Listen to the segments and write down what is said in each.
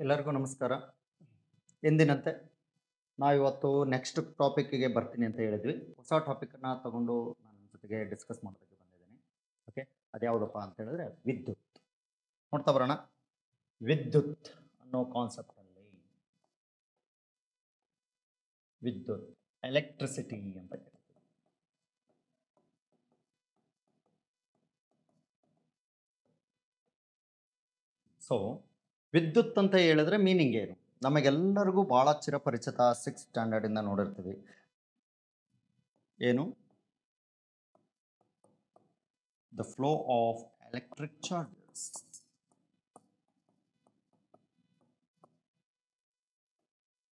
ಎಲ್ಲರಿಗೂ ನಮಸ್ಕಾರ. ಎಂದಿನಂತೆ ನಾವಿವತ್ತು ನೆಕ್ಸ್ಟ್ ಟಾಪಿಕ್ಕಿಗೆ ಬರ್ತೀನಿ ಅಂತ ಹೇಳಿದ್ವಿ. ಹೊಸ ಟಾಪಿಕನ್ನು ತಗೊಂಡು ನನ್ನ ಜೊತೆಗೆ ಡಿಸ್ಕಸ್ ಮಾಡೋದಕ್ಕೆ ಬಂದಿದ್ದೀನಿ. ಓಕೆ, ಅದ್ಯಾವುದಪ್ಪ ಅಂತ ಹೇಳಿದ್ರೆ ವಿದ್ಯುತ್. ನೋಡ್ತಾ ಬರೋಣ. ವಿದ್ಯುತ್ ಅನ್ನೋ ಕಾನ್ಸೆಪ್ಟಲ್ಲಿ ವಿದ್ಯುತ್ ಎಲೆಕ್ಟ್ರಿಸಿಟಿ ಅಂತ ಹೇಳ್ತೀವಿ. ಸೊ ವಿದ್ಯುತ್ ಅಂತ ಹೇಳಿದ್ರೆ ಮೀನಿಂಗ್ ಏನು? ನಮಗೆಲ್ಲರಿಗೂ ಭಾಳ ಚಿರಪರಿಚಿತ 6th ಸ್ಟ್ಯಾಂಡರ್ಡಿಂದ ನೋಡಿರ್ತೀವಿ. ಏನು? The flow of electric charges.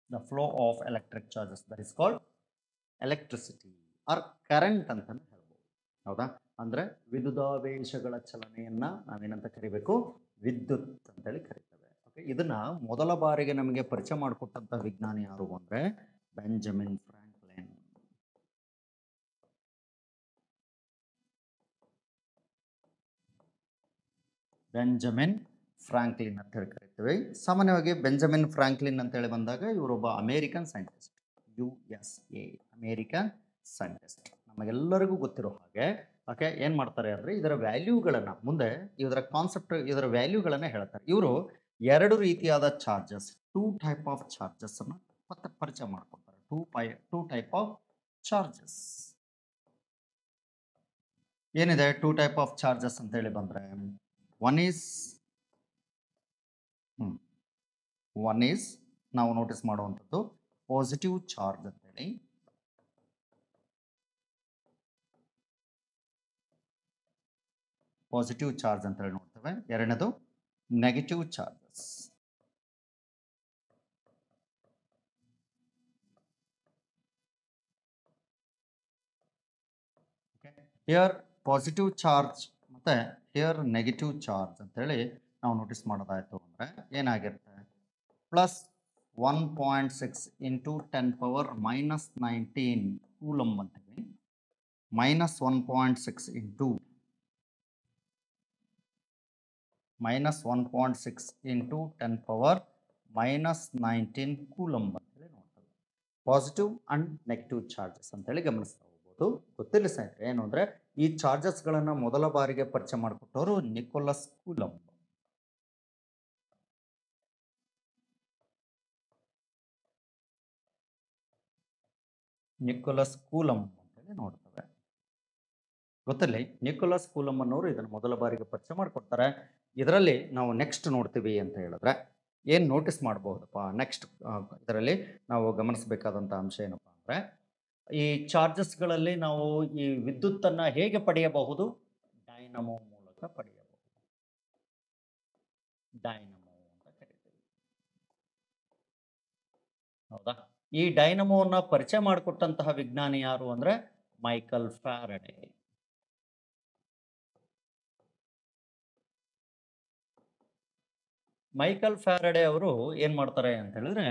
The flow of electric charges, that is called electricity or current ಅಂತಲೇ ಹೇಳ್ಬೋದು. ಹೌದಾ? ಅಂದರೆ ವಿದ್ಯುದಾವೇಶಗಳ ಚಲನೆಯನ್ನ ನಾವೇನಂತ ಕರಿಬೇಕು? ವಿದ್ಯುತ್ ಅಂತೇಳಿ ಕರಿತೇವೆ. ಓಕೆ, ಇದನ್ನ ಮೊದಲ ಬಾರಿಗೆ ನಮಗೆ ಪರಿಚಯ ಮಾಡಿಕೊಟ್ಟಂತ ವಿಜ್ಞಾನಿ ಯಾರು ಅಂದ್ರೆ ಬೆಂಜಮಿನ್ ಫ್ರಾಂಕ್ಲಿನ್. ಬೆಂಜಮಿನ್ ಫ್ರಾಂಕ್ಲಿನ್ ಅಂತ ಹೇಳಿ ಕರಿತೀವಿ. ಸಾಮಾನ್ಯವಾಗಿ ಬೆಂಜಮಿನ್ ಫ್ರಾಂಕ್ಲಿನ್ ಅಂತೇಳಿ ಬಂದಾಗ ಇವರೊಬ್ಬ American scientist, USA American scientist. ನಮಗೆಲ್ಲರಿಗೂ ಗೊತ್ತಿರೋ ಹಾಗೆ ಓಕೆ, ಏನು ಮಾಡ್ತಾರೆ ಅಂದರೆ ಇದರ ವ್ಯಾಲ್ಯೂಗಳನ್ನು ಮುಂದೆ ಇದರ ಕಾನ್ಸೆಪ್ಟ್ ಇದರ ವ್ಯಾಲ್ಯೂಗಳನ್ನು ಹೇಳ್ತಾರೆ. ಇವರು ಎರಡು ರೀತಿಯಾದ charges, two type of charges ಅನ್ನು ಮತ್ತೆ ಪರಿಚಯ ಮಾಡ್ಕೊತಾರೆ. ಟೂ ಟೈಪ್ ಆಫ್ ಚಾರ್ಜಸ್ ಏನಿದೆ? ಟೂ ಟೈಪ್ ಆಫ್ ಚಾರ್ಜಸ್ ಅಂತೇಳಿ ಬಂದರೆ ಒನ್ ಈಸ್ ನಾವು ನೋಟಿಸ್ ಮಾಡುವಂಥದ್ದು ಪಾಸಿಟಿವ್ ಚಾರ್ಜ್ ಅಂತೇಳಿ, ಪಾಸಿಟಿವ್ ಚಾರ್ಜ್ ಅಂತೇಳಿ ನೋಡ್ತೇವೆ. ಎರಡನೇದು negative charges. Here positive charge ಮತ್ತು ಹಿಯರ್ ನೆಗೆಟಿವ್ ಚಾರ್ಜ್ ಅಂತೇಳಿ ನಾವು ನೋಟಿಸ್ ಮಾಡೋದಾಯಿತು ಅಂದರೆ ಏನಾಗಿರುತ್ತೆ? +1.6 ಇಂಟು 10⁻⁻19 ಕೂಲಂಬ್ ಅಂತೀವಿ. -1.6 ಇಂಟು -10⁻⁻19 ಕೂಲಂಬ್ ಅಂತೇಳಿ ನೋಡ್ತೇವೆ. ಪಾಸಿಟಿವ್ ಅಂಡ್ ನೆಗೆಟಿವ್ ಚಾರ್ಜಸ್ ಅಂತೇಳಿ ಗಮನಿಸ್ತಾ ಹೋಗ್ಬೋದು. ಗೊತ್ತಿಲ್ಲ ಸ್ನೇಹಿತರೆ, ಏನು ಅಂದರೆ ಈ ಚಾರ್ಜಸ್ಗಳನ್ನು ಮೊದಲ ಬಾರಿಗೆ ಪರಿಚಯ ಮಾಡಿಕೊಟ್ಟವರು ನಿಕೋಲಸ್ ಕೂಲಂಬ್. ನಿಕೋಲಸ್ ಕೂಲಂಬ್ ಅಂತೇಳಿ ನೋಡ್ತೇವೆ. ಗೊತ್ತಿರಲಿ, ನಿಕೋಲಸ್ ಕೂಲಂಬ್ ಅನ್ನೋರು ಇದನ್ನು ಮೊದಲ ಬಾರಿಗೆ ಪರಿಚಯ ಮಾಡಿಕೊಡ್ತಾರೆ. ಇದರಲ್ಲಿ ನಾವು ನೆಕ್ಸ್ಟ್ ನೋಡ್ತೀವಿ ಅಂತ ಹೇಳಿದ್ರೆ ಏನು ನೋಟಿಸ್ ಮಾಡಬಹುದಪ್ಪ? ನೆಕ್ಸ್ಟ್ ಇದರಲ್ಲಿ ನಾವು ಗಮನಿಸಬೇಕಾದಂಥ ಅಂಶ ಏನಪ್ಪ ಅಂದರೆ ಈ ಚಾರ್ಜಸ್ಗಳಲ್ಲಿ ನಾವು ಈ ವಿದ್ಯುತ್ತನ್ನು ಹೇಗೆ ಪಡೆಯಬಹುದು? ಡೈನಮೋ ಮೂಲಕ ಪಡೆಯಬಹುದು. ಡೈನಮೋ ಅಂತ ಕರಿತೀವಿ. ಹೌದಾ? ಈ ಡೈನಮೋವನ್ನು ಪರಿಚಯ ಮಾಡಿಕೊಟ್ಟಂತಹ ವಿಜ್ಞಾನಿ ಯಾರು ಅಂದರೆ ಮೈಕಲ್ ಫ್ಯಾರಡೆ. ಮೈಕಲ್ ಫ್ಯಾರಡೆ ಅವರು ಏನು ಮಾಡ್ತಾರೆ ಅಂತ ಹೇಳಿದ್ರೆ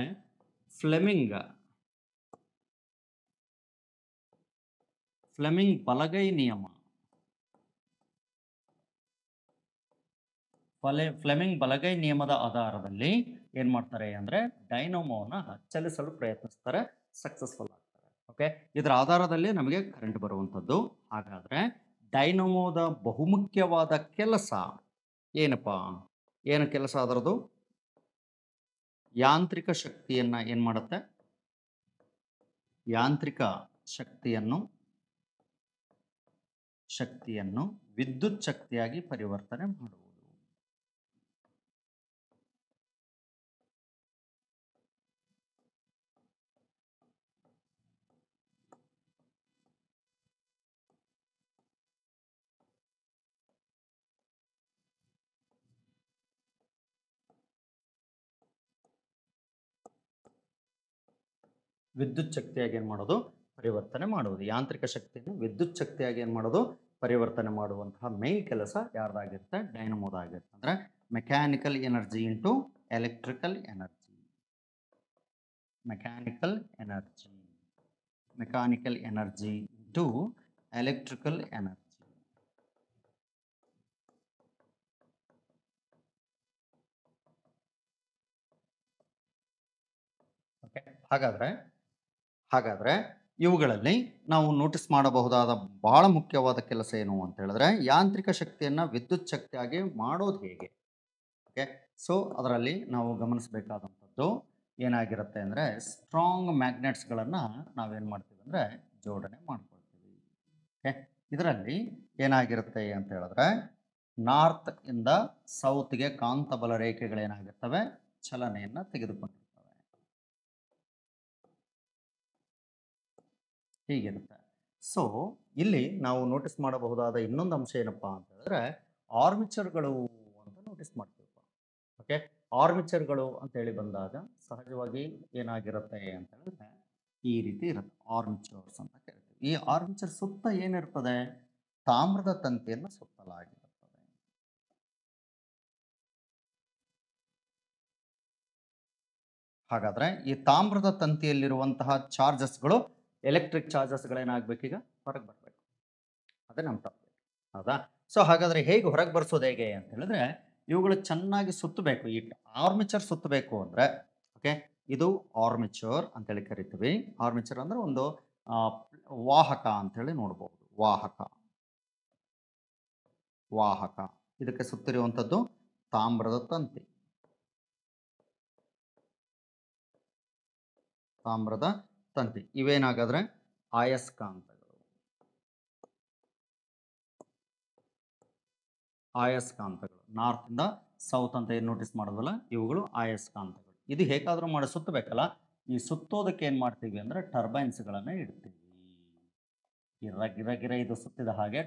ಫ್ಲೆಮಿಂಗ್ ಬಲಗೈ ನಿಯಮ, ಫ್ಲೆಮಿಂಗ್ ಬಲಗೈ ನಿಯಮದ ಆಧಾರದಲ್ಲಿ ಏನು ಮಾಡ್ತಾರೆ ಅಂದರೆ ಡೈನಮೋನ ಚಲಿಸಲು ಪ್ರಯತ್ನಿಸ್ತಾರೆ, ಸಕ್ಸಸ್ಫುಲ್ ಆಗ್ತಾರೆ. ಓಕೆ, ಇದರ ಆಧಾರದಲ್ಲಿ ನಮಗೆ ಕರೆಂಟ್ ಬರುವಂಥದ್ದು. ಹಾಗಾದರೆ ಡೈನಮೋದ ಬಹುಮುಖ್ಯವಾದ ಕೆಲಸ ಏನಪ್ಪ? ಏನು ಕೆಲಸ ಅದರದು? ಯಾಂತ್ರಿಕ ಶಕ್ತಿಯನ್ನು ಏನು ಮಾಡುತ್ತೆ? ಯಾಂತ್ರಿಕ ಶಕ್ತಿಯನ್ನು ವಿದ್ಯುತ್ ಶಕ್ತಿಯಾಗಿ ಪರಿವರ್ತನೆ ಮಾಡುವುದು. ವಿದ್ಯುತ್ ಶಕ್ತಿಯಾಗಿ ಏನು ಮಾಡೋದು? ಪರಿವರ್ತನೆ ಮಾಡುವುದು. ಯಾಂತ್ರಿಕ ಶಕ್ತಿಯನ್ನು ವಿದ್ಯುತ್ ಶಕ್ತಿಯಾಗಿ ಏನು ಮಾಡೋದು? ಪರಿವರ್ತನೆ ಮಾಡುವಂತಹ ಮೇನ್ ಕೆಲಸ ಯಾರ್ದಾಗಿರುತ್ತೆ? ಡೈನಮೋದಾಗಿರುತ್ತೆ. ಅಂದರೆ mechanical energy into electrical energy. Mechanical energy into electrical energy. ಹಾಗಾದರೆ ಹಾಗಾದರೆ ಇವುಗಳಲ್ಲಿ ನಾವು ನೋಟಿಸ್ ಮಾಡಬಹುದಾದ ಬಹಳ ಮುಖ್ಯವಾದ ಕೆಲಸ ಏನು ಅಂತ ಹೇಳಿದ್ರೆ ಯಾಂತ್ರಿಕ ಶಕ್ತಿಯನ್ನು ವಿದ್ಯುತ್ ಶಕ್ತಿಯಾಗಿ ಮಾಡೋದು ಹೇಗೆ. ಓಕೆ, ಸೊ ಅದರಲ್ಲಿ ನಾವು ಗಮನಿಸಬೇಕಾದಂಥದ್ದು ಏನಾಗಿರುತ್ತೆ ಅಂದರೆ ಸ್ಟ್ರಾಂಗ್ ಮ್ಯಾಗ್ನೆಟ್ಸ್ಗಳನ್ನು ನಾವೇನು ಮಾಡ್ತೀವಿ ಅಂದರೆ ಜೋಡಣೆ ಮಾಡ್ಕೊಳ್ತೀವಿ. ಓಕೆ, ಇದರಲ್ಲಿ ಏನಾಗಿರುತ್ತೆ ಅಂತ ಹೇಳಿದ್ರೆ ನಾರ್ತ್ ಇಂದ ಸೌತ್ಗೆ ಕಾಂತಬಲ ರೇಖೆಗಳೇನಾಗಿರ್ತವೆ ಚಲನೆಯನ್ನು ತೆಗೆದುಕೊಂಡಿರ್ತವೆ. ಹೀಗಿರುತ್ತೆ. ಸೊ ಇಲ್ಲಿ ನಾವು ನೋಟಿಸ್ ಮಾಡಬಹುದಾದ ಇನ್ನೊಂದು ಅಂಶ ಏನಪ್ಪ ಅಂತ ಹೇಳಿದ್ರೆ ಆರ್ಮಿಚರ್ಗಳು ಅಂತ ನೋಟಿಸ್ ಮಾಡ್ತೀವಿ. ಓಕೆ, ಆರ್ಮಿಚರ್ಗಳು ಅಂತೇಳಿ ಬಂದಾಗ ಸಹಜವಾಗಿ ಏನಾಗಿರುತ್ತೆ ಅಂತ ಹೇಳಿದ್ರೆ ಈ ರೀತಿ ಇರುತ್ತೆ, ಆರ್ಮಿಚರ್ಸ್ ಅಂತ ಕರಿತೀವಿ. ಈ ಆರ್ಮಿಚರ್ ಸುತ್ತ ಏನಿರ್ತದೆ, ತಾಮ್ರದ ತಂತಿಯನ್ನು ಸುತ್ತಲಾಗಿರುತ್ತದೆ. ಹಾಗಾದ್ರೆ ಈ ತಾಮ್ರದ ತಂತಿಯಲ್ಲಿರುವಂತಹ ಚಾರ್ಜಸ್ಗಳು ಎಲೆಕ್ಟ್ರಿಕ್ ಚಾರ್ಜಸ್ಗಳೇನಾಗಬೇಕೀಗ ಹೊರಗೆ ಬರಬೇಕು, ಅದೇ ನಮ್ಮ ಟಾಪಿಕ್. ಹೌದಾ? ಸೊ ಹಾಗಾದ್ರೆ ಹೇಗೆ ಹೊರಗೆ ಬರ್ಸೋದು ಹೇಗೆ ಅಂತ ಹೇಳಿದ್ರೆ ಇವುಗಳು ಚೆನ್ನಾಗಿ ಸುತ್ತಬೇಕು. ಈ ಆರ್ಮಿಚರ್ ಸುತ್ತಬೇಕು ಅಂದರೆ ಓಕೆ, ಇದು ಆರ್ಮಿಚರ್ ಅಂತೇಳಿ ಕರಿತೀವಿ. ಆರ್ಮಿಚರ್ ಅಂದರೆ ಒಂದು ವಾಹಕ ಅಂತೇಳಿ ನೋಡ್ಬೋದು. ವಾಹಕ ಇದಕ್ಕೆ ಸುತ್ತಿರುವಂಥದ್ದು ತಾಮ್ರದ ತಂತಿ. ಇವೇನಾಗಾದ್ರೆ ಆಯಸ್ಕಾಂತಗಳು. ನಾರ್ತ್ ಇಂದ ಸೌತ್ ಅಂತ ಏನು ನೋಟಿಸ್ ಮಾಡೋದಲ್ಲ, ಇವುಗಳು ಆಯಸ್ಕಾಂತಗಳು. ಇದು ಹೇಗಾದ್ರೂ ಮಾಡಿ ಸುತ್ತಬೇಕಲ್ಲ, ಈ ಸುತ್ತೋದಕ್ಕೆ ಏನು ಮಾಡ್ತೀವಿ ಅಂದರೆ ಟರ್ಬೈನ್ಸ್ಗಳನ್ನು ಇಡ್ತೀವಿ. ಗಿರ ಇದು ಸುತ್ತಿದ ಹಾಗೆ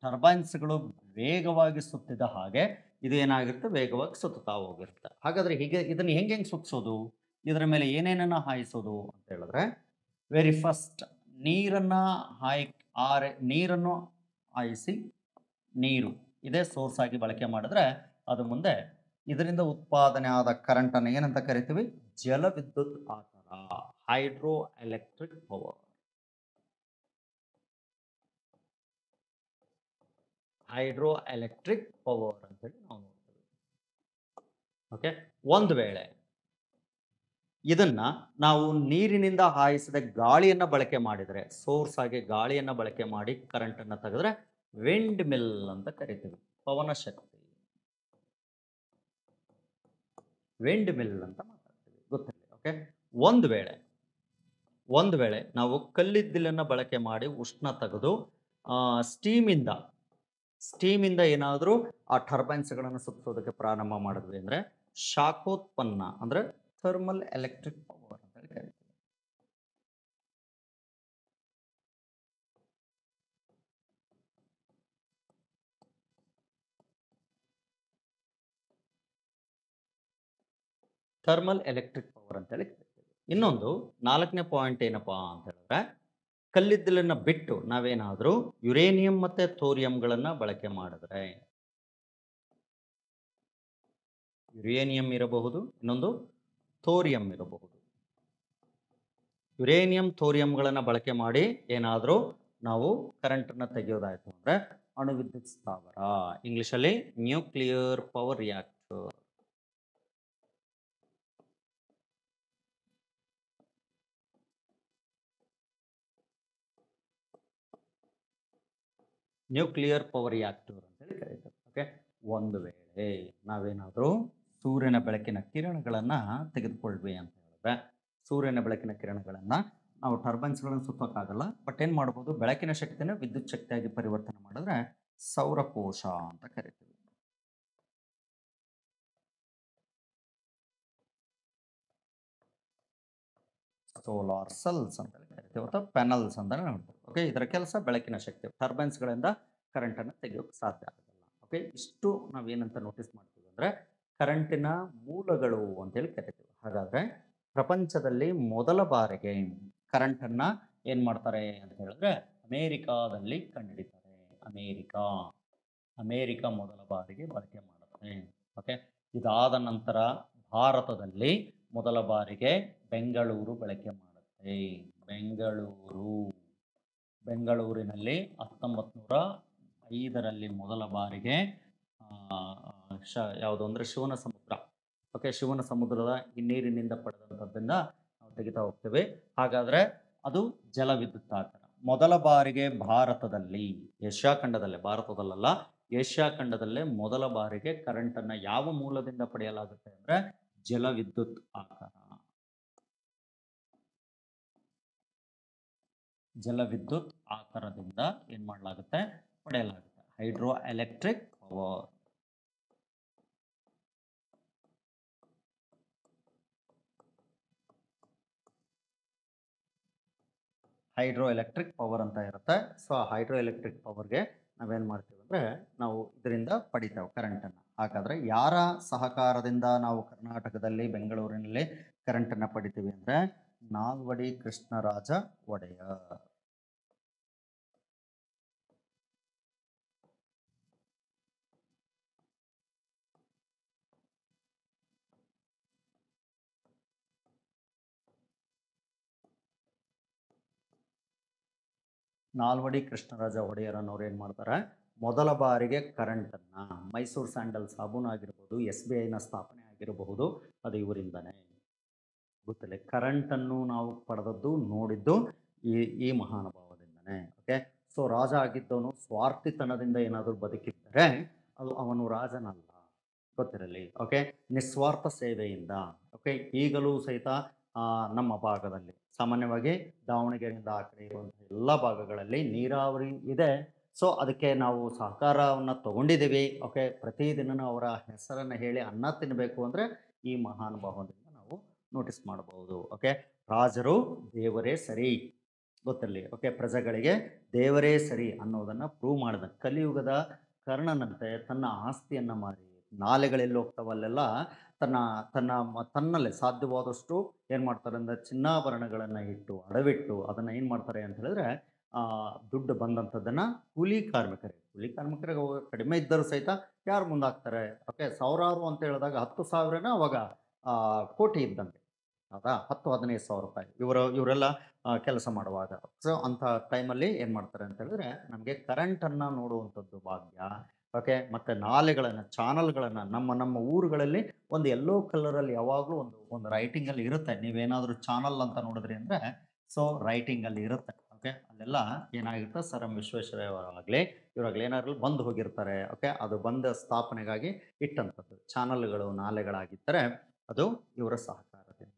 ಟರ್ಬೈನ್ಸ್ಗಳು ವೇಗವಾಗಿ ಸುತ್ತಿದ ಹಾಗೆ ಇದು ಏನಾಗಿರುತ್ತೆ, ವೇಗವಾಗಿ ಸುತ್ತುತ್ತಾ ಹೋಗಿರುತ್ತೆ. ಹಾಗಾದ್ರೆ ಹೀಗೆ ಇದನ್ನು ಹೆಂಗೆ ಸುತ್ತಿಸೋದು, ಇದರ ಮೇಲೆ ಏನೇನನ್ನು ಹಾಯಿಸೋದು ಅಂತ ಹೇಳಿದ್ರೆ ವೆರಿ ಫಸ್ಟ್ ನೀರನ್ನು ಹಾಯಿಸಿ ನೀರು ಇದೇ ಸೋರ್ಸ್ ಆಗಿ ಬಳಕೆ ಮಾಡಿದ್ರೆ ಅದು ಮುಂದೆ ಇದರಿಂದ ಉತ್ಪಾದನೆ ಆದ ಕರೆಂಟನ್ನು ಏನಂತ ಕರಿತೀವಿ, ಜಲವಿದ್ಯುತ್ ಆಕಾರ, ಹೈಡ್ರೋ ಎಲೆಕ್ಟ್ರಿಕ್ ಪವರ್. ಅಂತೇಳಿ ನಾವು ನೋಡ್ತೀವಿ. ಓಕೆ, ಒಂದು ವೇಳೆ ಇದನ್ನ ನಾವು ನೀರಿನಿಂದ ಹಾಯಿಸಿದ ಗಾಳಿಯನ್ನು ಬಳಕೆ ಮಾಡಿದರೆ, ಸೋರ್ಸ್ ಆಗಿ ಗಾಳಿಯನ್ನು ಬಳಕೆ ಮಾಡಿ ಕರೆಂಟನ್ನು ತೆಗೆದ್ರೆ ವಿಂಡ್ ಮಿಲ್ ಅಂತ ಕರಿತೀವಿ, ಪವನ ಶಕ್ತಿ. ವಿಂಡ್ ಮಿಲ್ ಅಂತ ಮಾತಾಡ್ತೀವಿ, ಗೊತ್ತಿಲ್ಲ. ಓಕೆ, ಒಂದು ವೇಳೆ ನಾವು ಕಲ್ಲಿದ್ದಲನ್ನು ಬಳಕೆ ಮಾಡಿ ಉಷ್ಣ ತೆಗೆದು ಸ್ಟೀಮಿಂದ ಏನಾದರೂ ಆ ಟರ್ಬೈನ್ಸ್ಗಳನ್ನು ಸುತ್ತೋದಕ್ಕೆ ಪ್ರಾರಂಭ ಮಾಡಿದ್ವಿ ಅಂದರೆ ಶಾಖೋತ್ಪನ್ನ ಅಂದರೆ ಥರ್ಮಲ್ ಎಲೆಕ್ಟ್ರಿಕ್ ಪವರ್ ಅಂತ ಹೇಳಿ ಕರಿತೀವಿ. ಥರ್ಮಲ್ ಎಲೆಕ್ಟ್ರಿಕ್ ಪವರ್ ಅಂತೇಳಿ ಕರಿತೀವಿ. ಇನ್ನೊಂದು 4ನೇ ಪಾಯಿಂಟ್ ಏನಪ್ಪಾ ಅಂತ ಹೇಳಿದ್ರೆ ಕಲ್ಲಿದ್ದಲನ್ನು ಬಿಟ್ಟು ನಾವೇನಾದರೂ ಯುರೇನಿಯಂ ಮತ್ತು ಥೋರಿಯಂಗಳನ್ನು ಬಳಕೆ ಮಾಡಿದ್ರೆ, ಯುರೇನಿಯಂ ಇರಬಹುದು, ಇನ್ನೊಂದು ಥೋರಿಯಂ ಇರಬಹುದು. ಯುರೇನಿಯಂ ಥೋರಿಯಂಗಳನ್ನು ಬಳಕೆ ಮಾಡಿ ಏನಾದರೂ ನಾವು ಕರೆಂಟನ್ನು ತೆಗೆಯೋದಾಯಿತು ಅಂದರೆ ಅಣುವಿದ್ಯುತ್ ಸ್ಥಾವರ, ಇಂಗ್ಲೀಷಲ್ಲಿ ನ್ಯೂಕ್ಲಿಯರ್ ಪವರ್ ರಿಯಾಕ್ಟರ್. ಅಂತೇಳಿ ಕರೀತಾರೆ. ಓಕೆ, ಒಂದು ವೇಳೆ ನಾವೇನಾದರೂ ಸೂರ್ಯನ ಬೆಳಕಿನ ಕಿರಣಗಳನ್ನು ತೆಗೆದುಕೊಳ್ವಿ ಅಂತ ಹೇಳಿದ್ರೆ ಸೂರ್ಯನ ಬೆಳಕಿನ ಕಿರಣಗಳನ್ನು ನಾವು ಟರ್ಬೈನ್ಸ್ಗಳನ್ನು ಸುತ್ತೋಕ್ಕಾಗಲ್ಲ, ಬಟ್ ಏನು ಮಾಡ್ಬೋದು, ಬೆಳಕಿನ ಶಕ್ತಿನ ವಿದ್ಯುತ್ ಶಕ್ತಿಯಾಗಿ ಪರಿವರ್ತನೆ ಮಾಡಿದ್ರೆ ಸೌರಕೋಶ ಅಂತ ಕರಿತೀವಿ. ಸೋಲಾರ್ ಸೆಲ್ಸ್ ಅಂತ ಕರಿತೀವಿ ಅಥವಾ ಪ್ಯಾನಲ್ಸ್ ಅಂತ ನೋಡ್ತೀವಿ. ಓಕೆ, ಇದರ ಕೆಲಸ ಬೆಳಕಿನ ಶಕ್ತಿ, ಟರ್ಬೈನ್ಸ್ಗಳಿಂದ ಕರೆಂಟನ್ನು ತೆಗೆಯೋಕ್ಕೆ ಸಾಧ್ಯ ಆಗೋದಿಲ್ಲ. ಓಕೆ, ಇಷ್ಟು ನಾವೇನಂತ ನೋಟಿಸ್ ಮಾಡ್ತೀವಿ ಅಂದರೆ ಕರೆಂಟಿನ ಮೂಲಗಳು ಅಂತೇಳಿ ಕರಿತೀವಿ. ಹಾಗಾದರೆ ಪ್ರಪಂಚದಲ್ಲಿ ಮೊದಲ ಬಾರಿಗೆ ಕರೆಂಟನ್ನು ಏನು ಮಾಡ್ತಾರೆ ಅಂತ ಹೇಳಿದ್ರೆ ಅಮೇರಿಕಾದಲ್ಲಿ ಕಂಡುಹಿಡಿತಾರೆ. ಅಮೇರಿಕಾ ಮೊದಲ ಬಾರಿಗೆ ಬಳಕೆ ಮಾಡುತ್ತೆ. ಓಕೆ, ಇದಾದ ನಂತರ ಭಾರತದಲ್ಲಿ ಮೊದಲ ಬಾರಿಗೆ ಬೆಂಗಳೂರು ಬಳಕೆ ಮಾಡುತ್ತೆ. ಬೆಂಗಳೂರಿನಲ್ಲಿ 1905ರಲ್ಲಿ ಮೊದಲ ಬಾರಿಗೆ ಯಾವುದು ಅಂದರೆ ಶಿವನ ಸಮುದ್ರ ಓಕೆ, ಶಿವನ ಸಮುದ್ರದ ಈ ನೀರಿನಿಂದ ಪಡೆದಂಥದ್ದನ್ನು ನಾವು ತೆಗಿತಾ ಹೋಗ್ತೇವೆ. ಹಾಗಾದರೆ ಅದು ಜಲವಿದ್ಯುತ್ ಆಕಾರ. ಮೊದಲ ಬಾರಿಗೆ ಭಾರತದಲ್ಲಿ, ಏಷ್ಯಾ ಖಂಡದಲ್ಲೇ, ಭಾರತದಲ್ಲ, ಏಷ್ಯಾ ಖಂಡದಲ್ಲೇ ಮೊದಲ ಬಾರಿಗೆ ಕರೆಂಟನ್ನು ಯಾವ ಮೂಲದಿಂದ ಪಡೆಯಲಾಗುತ್ತೆ ಅಂದರೆ ಜಲವಿದ್ಯುತ್ ಆಕಾರ. ಜಲವಿದ್ಯುತ್ ಆಕಾರದಿಂದ ಏನು ಮಾಡಲಾಗುತ್ತೆ, ಪಡೆಯಲಾಗುತ್ತೆ. Hydro electric power. Hydro electric power ಅಂತ ಇರುತ್ತೆ. ಸೊ ಆ ಹೈಡ್ರೋ ಎಲೆಕ್ಟ್ರಿಕ್ ಪವರ್ಗೆ ನಾವೇನು ಮಾಡ್ತೀವಿ ಅಂದರೆ ನಾವು ಇದರಿಂದ ಪಡಿತೇವೆ ಕರೆಂಟನ್ನು. ಹಾಗಾದರೆ ಯಾರ ಸಹಕಾರದಿಂದ ನಾವು ಕರ್ನಾಟಕದಲ್ಲಿ ಬೆಂಗಳೂರಿನಲ್ಲಿ ಕರೆಂಟನ್ನು ಪಡಿತೀವಿ ಅಂದರೆ ನಾಲ್ವಡಿ ಕೃಷ್ಣರಾಜ ಒಡೆಯರ್. ನಾಲ್ವಡಿ ಕೃಷ್ಣರಾಜ ಒಡೆಯರ್ ಅನ್ನೋರು ಏನು ಮಾಡ್ತಾರೆ, ಮೊದಲ ಬಾರಿಗೆ ಕರೆಂಟನ್ನು, ಮೈಸೂರು ಸ್ಯಾಂಡಲ್ ಸಾಬೂನು ಆಗಿರ್ಬೋದು, SBIನ ಸ್ಥಾಪನೆ ಆಗಿರಬಹುದು, ಅದು ಇವರಿಂದನೇ. ಗೊತ್ತಿಲ್ಲ, ಕರೆಂಟನ್ನು ನಾವು ಪಡೆದದ್ದು ನೋಡಿದ್ದು ಈ ಮಹಾನುಭಾವದಿಂದನೇ. ಓಕೆ, ಸೊ ರಾಜ ಆಗಿದ್ದವನು ಸ್ವಾರ್ಥಿತನದಿಂದ ಏನಾದರೂ ಬದುಕಿದ್ದರೆ ಅದು ಅವನು ರಾಜನಲ್ಲ, ಗೊತ್ತಿರಲಿ. ಓಕೆ, ನಿಸ್ವಾರ್ಥ ಸೇವೆಯಿಂದ. ಓಕೆ, ಈಗಲೂ ಸಹಿತ ನಮ್ಮ ಭಾಗದಲ್ಲಿ ಸಾಮಾನ್ಯವಾಗಿ ದಾವಣಗೆರೆಯಿಂದ ಆ ಕಡೆ ಇರುವಂಥ ಎಲ್ಲ ಭಾಗಗಳಲ್ಲಿ ನೀರಾವರಿ ಇದೆ. ಸೊ ಅದಕ್ಕೆ ನಾವು ಸಹಕಾರವನ್ನು ತಗೊಂಡಿದ್ದೀವಿ. ಓಕೆ, ಪ್ರತಿದಿನ ಅವರ ಹೆಸರನ್ನು ಹೇಳಿ ಅನ್ನ ತಿನ್ನಬೇಕು ಅಂದರೆ ಈ ಮಹಾನುಭಾವದಿಂದ ನಾವು ನೋಟಿಸ್ ಮಾಡಬಹುದು. ಓಕೆ, ರಾಜರು ದೇವರೇ ಸರಿ, ಗೊತ್ತಿರಲಿ. ಓಕೆ, ಪ್ರಜೆಗಳಿಗೆ ದೇವರೇ ಸರಿ ಅನ್ನೋದನ್ನು ಪ್ರೂವ್ ಮಾಡಿದ ಕಲಿಯುಗದ ಕರ್ಣನಂತೆ ತನ್ನ ಆಸ್ತಿಯನ್ನು ಮಾರಿ, ನಾಲೆಗಳೆಲ್ಲಿ ಹೋಗ್ತಾವಲ್ಲೆಲ್ಲ ತನ್ನಲ್ಲೇ ಸಾಧ್ಯವಾದಷ್ಟು ಏನು ಮಾಡ್ತಾರೆ ಅಂದರೆ ಚಿನ್ನಾಭರಣಗಳನ್ನು ಇಟ್ಟು ಅಡವಿಟ್ಟು ಅದನ್ನು ಏನು ಮಾಡ್ತಾರೆ ಅಂತ ಹೇಳಿದ್ರೆ ದುಡ್ಡು ಬಂದಂಥದ್ದನ್ನು ಕೂಲಿ ಕಾರ್ಮಿಕರಿಗೆ ಕಡಿಮೆ ಇದ್ದರೂ ಸಹಿತ ಯಾರು ಮುಂದಾಗ್ತಾರೆ. ಓಕೆ, ಸಾವಿರಾರು ಅಂತ ಹೇಳಿದಾಗ 10,000 ಅವಾಗ ಕೋಟಿ ಇದ್ದಂತೆ, ಹೌದಾ, 10-15 ಸಾವಿರ ರೂಪಾಯಿ ಇವರೆಲ್ಲ ಕೆಲಸ ಮಾಡುವಾಗ. ಸೊ ಅಂಥ ಟೈಮಲ್ಲಿ ಏನು ಮಾಡ್ತಾರೆ ಅಂತ ಹೇಳಿದ್ರೆ ನಮಗೆ ಕರೆಂಟನ್ನು ನೋಡುವಂಥದ್ದು ಭಾಗ್ಯ. ಓಕೆ, ಮತ್ತು ನಾಲೆಗಳನ್ನು, ಚಾನಲ್ಗಳನ್ನು ನಮ್ಮ ಊರುಗಳಲ್ಲಿ ಒಂದು ಯೆಲ್ಲೋ ಕಲರಲ್ಲಿ ಯಾವಾಗಲೂ ಒಂದು ರೈಟಿಂಗಲ್ಲಿ ಇರುತ್ತೆ. ನೀವೇನಾದರೂ ಚಾನಲ್ ಅಂತ ನೋಡಿದ್ರಿ ಅಂದರೆ ಸೊ ರೈಟಿಂಗಲ್ಲಿ ಇರುತ್ತೆ. ಓಕೆ, ಅಲ್ಲೆಲ್ಲ ಏನಾಗಿರುತ್ತೆ, ಸರ್ ಎಂ ವಿಶ್ವೇಶ್ವರಯ್ಯನವರಾಗಲಿ ಇವರಾಗಲಿ ಏನಾದ್ರು ಬಂದು ಹೋಗಿರ್ತಾರೆ. ಓಕೆ, ಅದು ಬಂದ ಸ್ಥಾಪನೆಗಾಗಿ ಇಟ್ಟಂಥದ್ದು ಚಾನಲ್ಗಳು, ನಾಲೆಗಳಾಗಿದ್ದರೆ ಅದು ಇವರ ಸಹಕಾರದಿಂದ.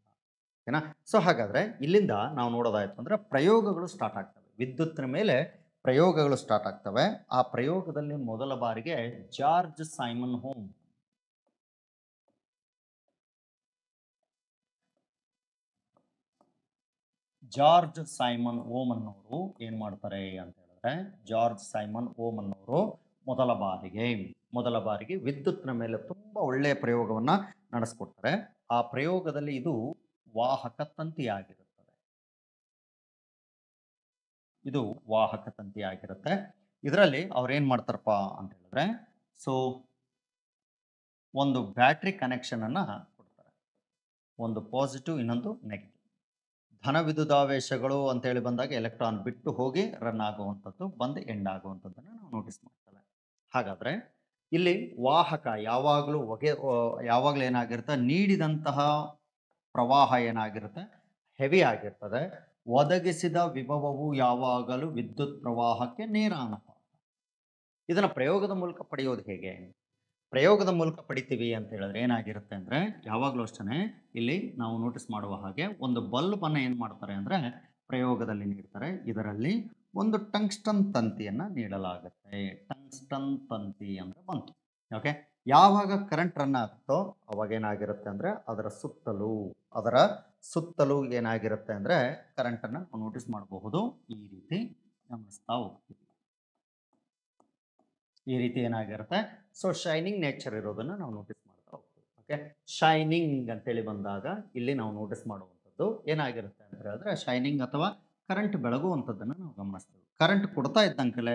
ಓಕೆನಾ. ಸೊ ಹಾಗಾದರೆ ಇಲ್ಲಿಂದ ನಾವು ನೋಡೋದಾಯಿತು ಅಂದರೆ ಪ್ರಯೋಗಗಳು ಸ್ಟಾರ್ಟ್ ಆಗ್ತವೆ, ವಿದ್ಯುತ್ತಿನ ಮೇಲೆ ಪ್ರಯೋಗಗಳು ಸ್ಟಾರ್ಟ್ ಆಗ್ತವೆ. ಆ ಪ್ರಯೋಗದಲ್ಲಿ ಮೊದಲ ಬಾರಿಗೆ ಜಾರ್ಜ್ ಸೈಮನ್ ಓಮ್ ಅನ್ನೋರು ಏನು ಮಾಡ್ತಾರೆ ಅಂತ ಹೇಳಿದ್ರೆ, ಜಾರ್ಜ್ ಸೈಮನ್ ಓಮ್ ಅನ್ನೋರು ಮೊದಲ ಬಾರಿಗೆ ವಿದ್ಯುತ್ತಿನ ಮೇಲೆ ತುಂಬ ಒಳ್ಳೆಯ ಪ್ರಯೋಗವನ್ನು ನಡೆಸ್ಕೊಡ್ತಾರೆ. ಆ ಪ್ರಯೋಗದಲ್ಲಿ ಇದು ವಾಹಕ ತಂತಿಯಾಗಿರುತ್ತೆ. ಇದು ವಾಹಕ ತಂತಿ ಆಗಿರುತ್ತೆ. ಇದರಲ್ಲಿ ಅವ್ರೇನು ಮಾಡ್ತಾರಪ್ಪ ಅಂತ ಹೇಳಿದ್ರೆ, ಸೊ ಒಂದು ಬ್ಯಾಟ್ರಿ ಕನೆಕ್ಷನನ್ನು ಕೊಡ್ತಾರೆ, ಒಂದು ಪಾಸಿಟಿವ್, ಇನ್ನೊಂದು ನೆಗೆಟಿವ್. ಧನ ವಿದ್ಯುದಾವೇಶಗಳು ಅಂತೇಳಿ ಬಂದಾಗ ಎಲೆಕ್ಟ್ರಾನ್ ಬಿಟ್ಟು ಹೋಗಿ ರನ್ ಆಗುವಂಥದ್ದು, ಬಂದು ಎಂಡ್ ಆಗುವಂಥದ್ದನ್ನು ನಾವು ನೋಟಿಸ್ ಮಾಡ್ತೇವೆ. ಹಾಗಾದರೆ ಇಲ್ಲಿ ವಾಹಕ ಯಾವಾಗಲೂ ಏನಾಗಿರುತ್ತೆ, ನೀಡಿದಂತಹ ಪ್ರವಾಹ ಏನಾಗಿರುತ್ತೆ, ಹೆವಿ ಆಗಿರ್ತದೆ. ಒದಗಿಸಿದ ವಿಭವವು ಯಾವಾಗಲೂ ವಿದ್ಯುತ್ ಪ್ರವಾಹಕ್ಕೆ ನೇರ ಅನುಪಾತ. ಇದನ್ನು ಪ್ರಯೋಗದ ಮೂಲಕ ಪಡೆಯೋದು ಹೇಗೆ? ಪ್ರಯೋಗದ ಮೂಲಕ ಪಡಿತೀವಿ ಅಂತ ಹೇಳಿದ್ರೆ ಏನಾಗಿರುತ್ತೆ ಅಂದರೆ, ಯಾವಾಗಲೂ ಅಷ್ಟೇ ಇಲ್ಲಿ ನಾವು ನೋಟಿಸ್ ಮಾಡುವ ಹಾಗೆ ಒಂದು ಬಲ್ಬನ್ನು ಏನು ಮಾಡ್ತಾರೆ ಅಂದರೆ ಪ್ರಯೋಗದಲ್ಲಿ ನೀಡ್ತಾರೆ. ಇದರಲ್ಲಿ ಒಂದು ಟಂಗ್ಸ್ಟನ್ ತಂತಿಯನ್ನು ನೀಡಲಾಗುತ್ತೆ. ಟಂಗ್ಸ್ಟನ್ ತಂತಿ ಅಂದರೆ ಬಂತು. ಓಕೆ, ಯಾವಾಗ ಕರೆಂಟ್ ರನ್ ಆಗುತ್ತೋ ಅವಾಗ ಏನಾಗಿರುತ್ತೆ ಅಂದರೆ ಅದರ ಸುತ್ತಲೂ ಏನಾಗಿರುತ್ತೆ ಅಂದರೆ ಕರೆಂಟನ್ನು ನೋಟಿಸ್ ಮಾಡಬಹುದು. ಈ ರೀತಿ ಗಮನಿಸ್ತಾ ಹೋಗ್ತೀವಿ. ಈ ರೀತಿ ಏನಾಗಿರುತ್ತೆ, ಸೊ ಶೈನಿಂಗ್ ನೇಚರ್ ಇರೋದನ್ನು ನಾವು ನೋಟಿಸ್ ಮಾಡ್ತಾ ಹೋಗ್ತೀವಿ. ಓಕೆ, ಶೈನಿಂಗ್ ಅಂತೇಳಿ ಬಂದಾಗ ಇಲ್ಲಿ ನಾವು ನೋಟಿಸ್ ಮಾಡುವಂಥದ್ದು ಏನಾಗಿರುತ್ತೆ ಅಂತ ಹೇಳಿದ್ರೆ ಶೈನಿಂಗ್ ಅಥವಾ ಕರೆಂಟ್ ಬೆಳಗುವಂಥದ್ದನ್ನು ನಾವು ಗಮನಿಸ್ತೀವಿ. ಕರೆಂಟ್ ಕೊಡ್ತಾ ಇದ್ದಂಕಲೇ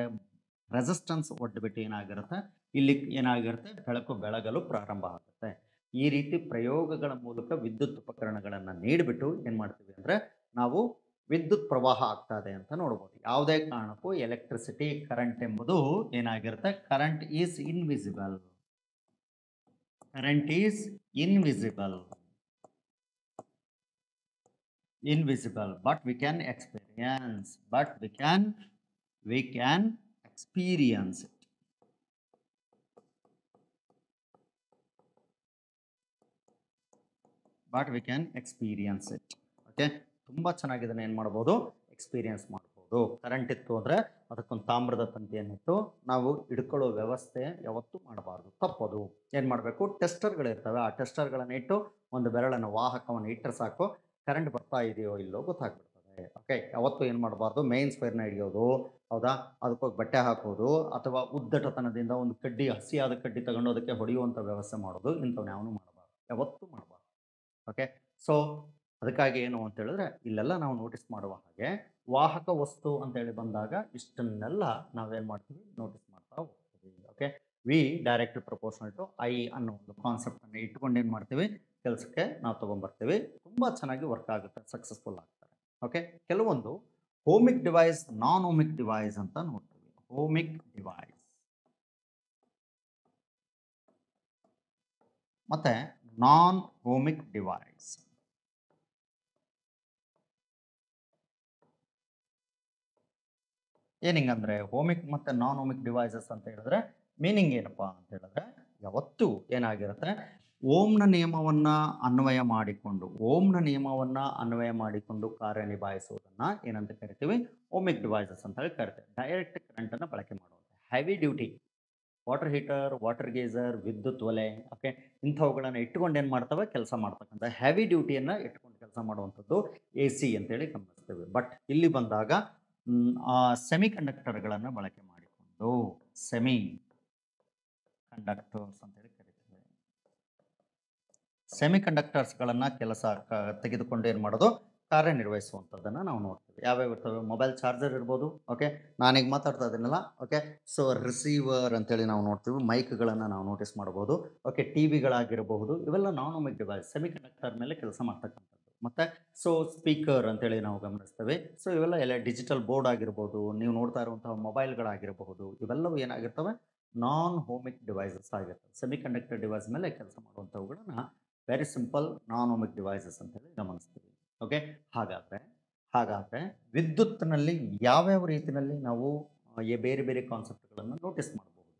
ರೆಸಿಸ್ಟೆನ್ಸ್ ಒಡ್ಬಿಟ್ಟು ಏನಾಗಿರುತ್ತೆ, ಇಲ್ಲಿ ಏನಾಗಿರುತ್ತೆ, ಬೆಳಕು ಬೆಳಗಲು ಪ್ರಾರಂಭ ಆಗುತ್ತೆ. ಈ ರೀತಿ ಪ್ರಯೋಗಗಳ ಮೂಲಕ ವಿದ್ಯುತ್ ಉಪಕರಣಗಳನ್ನು ನೀಡಿಬಿಟ್ಟು ಏನು ಮಾಡ್ತೀವಿ ಅಂದರೆ ನಾವು ವಿದ್ಯುತ್ ಪ್ರವಾಹ ಆಗ್ತಾ ಇದೆ ಅಂತ ನೋಡ್ಬೋದು. ಯಾವುದೇ ಕಾರಣಕ್ಕೂ ಎಲೆಕ್ಟ್ರಿಸಿಟಿ, ಕರೆಂಟ್ ಎಂಬುದು ಏನಾಗಿರುತ್ತೆ, current is invisible. current is invisible, but we can experience, we can experience it. But we can experience it. Okay, ತುಂಬ ಚೆನ್ನಾಗಿದ್ದಾನೆ. ಏನು ಮಾಡ್ಬೋದು, ಎಕ್ಸ್ಪೀರಿಯನ್ಸ್ ಮಾಡ್ಬೋದು. ಕರೆಂಟ್ ಇತ್ತು ಅಂದರೆ ಅದಕ್ಕೊಂದು ತಾಮ್ರದ ತಂತಿಯನ್ನಿಟ್ಟು ನಾವು ಹಿಡ್ಕೊಳ್ಳೋ ವ್ಯವಸ್ಥೆ ಯಾವತ್ತೂ ಮಾಡಬಾರ್ದು, ತಪ್ಪದು. ಏನು ಮಾಡಬೇಕು, ಟೆಸ್ಟರ್ಗಳಿರ್ತವೆ, ಆ ಟೆಸ್ಟರ್ಗಳನ್ನು ಇಟ್ಟು ಒಂದು ಬೆರಳನ್ನು ವಾಹಕವನ್ನು ಇಟ್ಟರೆ ಸಾಕು, ಕರೆಂಟ್ ಬರ್ತಾ ಇದೆಯೋ ಇಲ್ಲೋ ಗೊತ್ತಾಗ್ಬಿಡ್ತದೆ. ಓಕೆ, ಯಾವತ್ತೂ ಏನು ಮಾಡಬಾರ್ದು, ಮೇನ್ ಸ್ಕ್ವೇರ್ನ ಹಿಡಿಯೋದು, ಹೌದಾ, ಅದಕ್ಕೋಗಿ ಬಟ್ಟೆ ಹಾಕೋದು ಅಥವಾ ಉದ್ದಟತನದಿಂದ ಒಂದು ಕಡ್ಡಿ, ಹಸಿಯಾದ ಕಡ್ಡಿ ತಗೊಂಡು ಅದಕ್ಕೆ ಹೊಡೆಯುವಂಥ ವ್ಯವಸ್ಥೆ ಮಾಡೋದು, ಇಂಥವ್ನು ಯಾವನು ಮಾಡಬಾರ್ದು, ಯಾವತ್ತೂ ಮಾಡಬಾರ್ದು. ಓಕೆ, ಸೊ ಅದಕ್ಕಾಗಿ ಏನು ಅಂತ ಹೇಳಿದ್ರೆ ಇಲ್ಲೆಲ್ಲ ನಾವು ನೋಟಿಸ್ ಮಾಡುವ ಹಾಗೆ ವಾಹಕ ವಸ್ತು ಅಂತೇಳಿ ಬಂದಾಗ ಇಷ್ಟನ್ನೆಲ್ಲ ನಾವೇನು ಮಾಡ್ತೀವಿ, ನೋಟಿಸ್ ಮಾಡ್ತಾ ಹೋಗ್ತೀವಿ. Okay, V direct proportional to I ಅನ್ನೋ ಒಂದು ಕಾನ್ಸೆಪ್ಟನ್ನು ಇಟ್ಕೊಂಡು ಏನು ಮಾಡ್ತೀವಿ, ಕೆಲಸಕ್ಕೆ ನಾವು ತೊಗೊಂಬರ್ತೀವಿ. ತುಂಬ ಚೆನ್ನಾಗಿ ವರ್ಕ್ ಆಗುತ್ತೆ, ಸಕ್ಸಸ್ಫುಲ್ ಆಗ್ತಾರೆ. ಓಕೆ, ಕೆಲವೊಂದು ಹೋಮಿಕ್ ಡಿವೈಸ್, ನಾನ್ ಹೋಮಿಕ್ ಡಿವೈಸ್ ಅಂತ ನೋಡ್ತೀವಿ. ಹೋಮಿಕ್ ಡಿವೈಸ್ ಮತ್ತೆ ನಾನ್ ಹೋಮಿಕ್ ಡಿವೈಸ್. ಏನಿಂಗಂದ್ರೆ ಹೋಮಿಕ್ ಮತ್ತು ನಾನ್ ಹೋಮಿಕ್ ಡಿವೈಸಸ್ ಅಂತ ಹೇಳಿದ್ರೆ ಮೀನಿಂಗ್ ಏನಪ್ಪ ಅಂತ ಹೇಳಿದ್ರೆ, ಯಾವತ್ತೂ ಏನಾಗಿರುತ್ತೆ, ಓಮ್ನ ನಿಯಮವನ್ನು ಅನ್ವಯ ಮಾಡಿಕೊಂಡು ಕಾರ್ಯನಿರ್ವಹಿಸುವುದನ್ನು ಏನಂತ ಕರಿತೀವಿ, ಓಮಿಕ್ ಡಿವೈಸಸ್ ಅಂತ ಹೇಳಿ ಕರಿತೀವಿ. ಡೈರೆಕ್ಟ್ ಕರೆಂಟನ್ನು ಬಳಕೆ ಮಾಡುವಂಥ heavy duty water heater, water geyser, ವಿದ್ಯುತ್ ಒಲೆ, ಓಕೆ, ಇಂಥವುಗಳನ್ನು ಇಟ್ಕೊಂಡು ಏನು ಮಾಡ್ತವೆ, ಕೆಲಸ ಮಾಡ್ತಕ್ಕಂಥ ಹೆವಿ ಡ್ಯೂಟಿಯನ್ನು ಇಟ್ಕೊಂಡು ಕೆಲಸ ಮಾಡುವಂಥದ್ದು AC ಅಂತೇಳಿ ಗಮನಿಸ್ತೇವೆ. ಬಟ್ ಇಲ್ಲಿ ಬಂದಾಗ ಸೆಮಿ ಕಂಡಕ್ಟರ್ಗಳನ್ನು ಬಳಕೆ ಮಾಡಿಕೊಂಡು, ಸೆಮಿ ಕಂಡಕ್ಟರ್ಸ್ ಅಂತೇಳಿ ಕರಿತೇವೆ. ಸೆಮಿ ಕಂಡಕ್ಟರ್ಸ್ಗಳನ್ನು ಕೆಲಸ ತೆಗೆದುಕೊಂಡು ಏನು ಮಾಡೋದು, ಕಾರ್ಯನಿರ್ವಹಿಸುವಂಥದ್ದನ್ನು ನಾವು ನೋಡ್ತೀವಿ. ಯಾವ್ಯಾವ ಇರ್ತವೆ, ಮೊಬೈಲ್ ಚಾರ್ಜರ್ ಇರ್ಬೋದು. ಓಕೆ, ನಾನೀಗ ಮಾತಾಡ್ತಾ ಇದ್ದೀನಲ್ಲ, ಓಕೆ, ಸೊ ರಿಸೀವರ್ ಅಂತೇಳಿ ನಾವು ನೋಡ್ತೀವಿ. ಮೈಕ್ಗಳನ್ನು ನಾವು ನೋಟಿಸ್ ಮಾಡ್ಬೋದು. ಓಕೆ, ಟಿವಿಗಳಾಗಿರಬಹುದು, ಇವೆಲ್ಲ ನಾನ್ ಹೋಮಿಕ್ ಡಿವೈಸ್, ಸೆಮಿ ಕಂಡಕ್ಟರ್ ಮೇಲೆ ಕೆಲಸ ಮಾಡ್ತಕ್ಕಂಥದ್ದು. ಮತ್ತು ಸೊ ಸ್ಪೀಕರ್ ಅಂತೇಳಿ ನಾವು ಗಮನಿಸ್ತೇವೆ. ಸೊ ಇವೆಲ್ಲ ಎಲ್ಲ ಡಿಜಿಟಲ್ ಬೋರ್ಡ್ ಆಗಿರ್ಬೋದು, ನೀವು ನೋಡ್ತಾ ಇರುವಂತಹ ಮೊಬೈಲ್ಗಳಾಗಿರಬಹುದು, ಇವೆಲ್ಲವೂ ಏನಾಗಿರ್ತವೆ, ನಾನ್ ಹೋಮಿಕ್ ಡಿವೈಸಸ್ ಆಗಿರ್ತವೆ. ಸೆಮಿ ಕಂಡಕ್ಟರ್ ಡಿವೈಸ್ ಮೇಲೆ ಕೆಲಸ ಮಾಡುವಂಥವುಗಳನ್ನು ವೆರಿ ಸಿಂಪಲ್ ನಾನ್ ಹೋಮಿಕ್ ಡಿವೈಸಸ್ ಅಂತೇಳಿ ಗಮನಿಸ್ತೀವಿ. ಓಕೆ, ಹಾಗಾದರೆ ವಿದ್ಯುತ್ತಿನಲ್ಲಿ ಯಾವ್ಯಾವ ರೀತಿಯಲ್ಲಿ ನಾವು ಬೇರೆ ಬೇರೆ ಕಾನ್ಸೆಪ್ಟ್ಗಳನ್ನು ನೋಟಿಸ್ ಮಾಡಬಹುದು.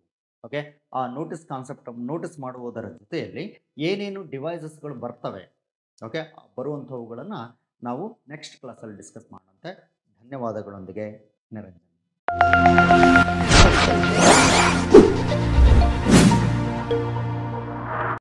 ಓಕೆ, ಆ ನೋಟಿಸ್ ಮಾಡುವುದರ ಜೊತೆಯಲ್ಲಿ ಏನೇನು ಡಿವೈಸಸ್ಗಳು ಬರ್ತವೆ, ಓಕೆ, ಬರುವಂಥವುಗಳನ್ನು ನಾವು ನೆಕ್ಸ್ಟ್ ಕ್ಲಾಸಲ್ಲಿ ಡಿಸ್ಕಸ್ ಮಾಡೋಂತೆ. ಧನ್ಯವಾದಗಳೊಂದಿಗೆ ನಿರಂಜನ್.